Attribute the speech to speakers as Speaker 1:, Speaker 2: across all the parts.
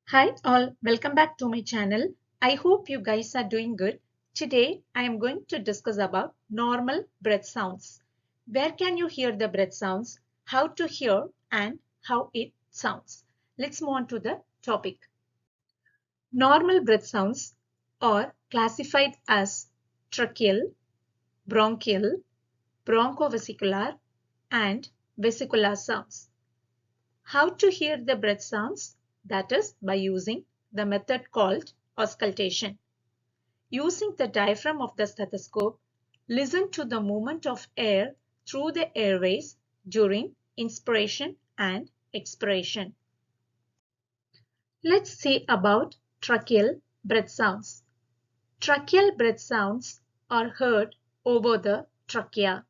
Speaker 1: Hi all, welcome back to my channel. I hope you guys are doing good. Today I am going to discuss about normal breath sounds. Where can you hear the breath sounds, how to hear and how it sounds. Let's move on to the topic. Normal breath sounds are classified as tracheal, bronchial, bronchovesicular and vesicular sounds. How to hear the breath sounds? That is by using the method called auscultation. Using the diaphragm of the stethoscope, listen to the movement of air through the airways during inspiration and expiration. Let's see about tracheal breath sounds. Tracheal breath sounds are heard over the trachea.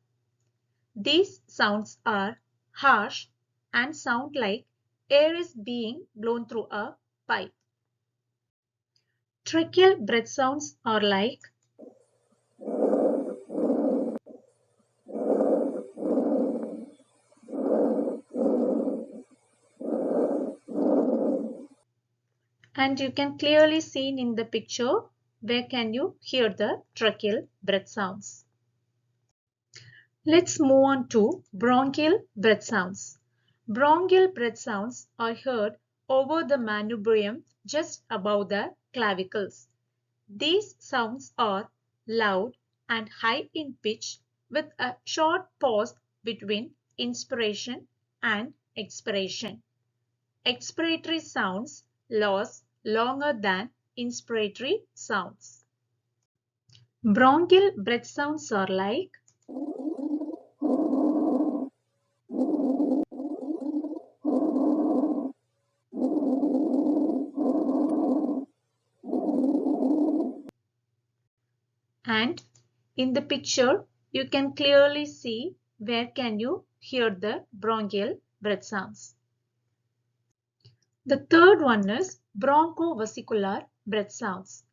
Speaker 1: These sounds are harsh and sound like air is being blown through a pipe. Tracheal breath sounds are like and you can clearly see in the picture where can you hear the tracheal breath sounds. Let's move on to bronchial breath sounds. Bronchial breath sounds are heard over the manubrium just above the clavicles. These sounds are loud and high in pitch with a short pause between inspiration and expiration. Expiratory sounds last longer than inspiratory sounds. Bronchial breath sounds are like and in the picture you can clearly see where can you hear the bronchial breath sounds. The third one is bronchovesicular breath sounds.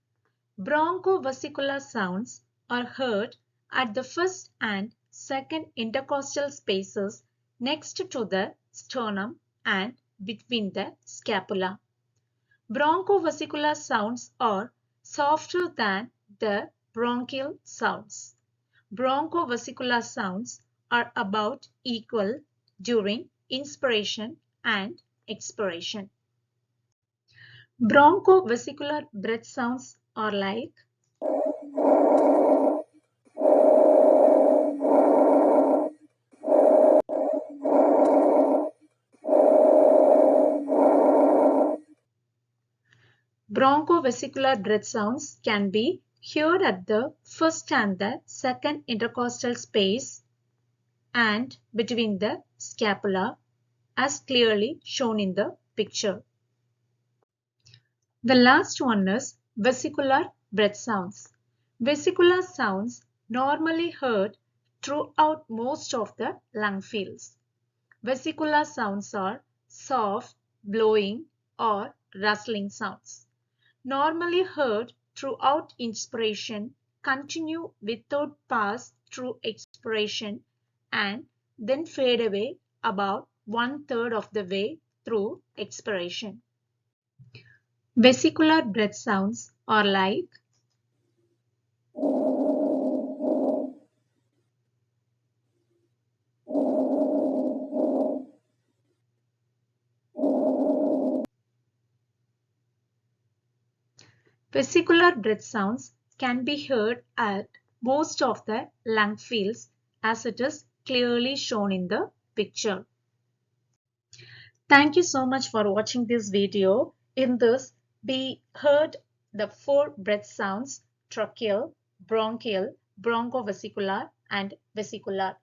Speaker 1: Bronchovesicular sounds are heard at the first and second intercostal spaces next to the sternum and between the scapula. Bronchovesicular sounds are softer than the bronchial sounds. Bronchovesicular sounds are about equal during inspiration and expiration. Bronchovesicular breath sounds are like bronchovesicular breath sounds can be heard at the first and the second intercostal space and between the scapula as clearly shown in the picture. The last one is vesicular breath sounds. Vesicular sounds normally heard throughout most of the lung fields. Vesicular sounds are soft, blowing or rustling sounds. Normally heard throughout inspiration, continue without pass through expiration and then fade away about 1/3 of the way through expiration. Vesicular breath sounds are like vesicular breath sounds can be heard at most of the lung fields as it is clearly shown in the picture. Thank you so much for watching this video. In this, we heard the 4 breath sounds: tracheal, bronchial, bronchovesicular and vesicular.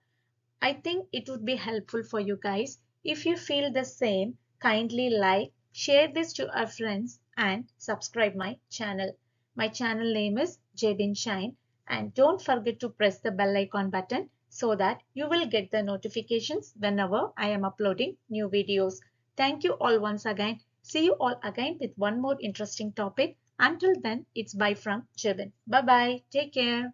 Speaker 1: I think it would be helpful for you guys. If you feel the same, kindly like, share this to our friends and subscribe my channel. My channel name is Jebin Shine and don't forget to press the bell icon button so that you will get the notifications whenever I am uploading new videos. Thank you all once again. See you all again with one more interesting topic. Until then, it's bye from Jebin. Bye bye. Take care.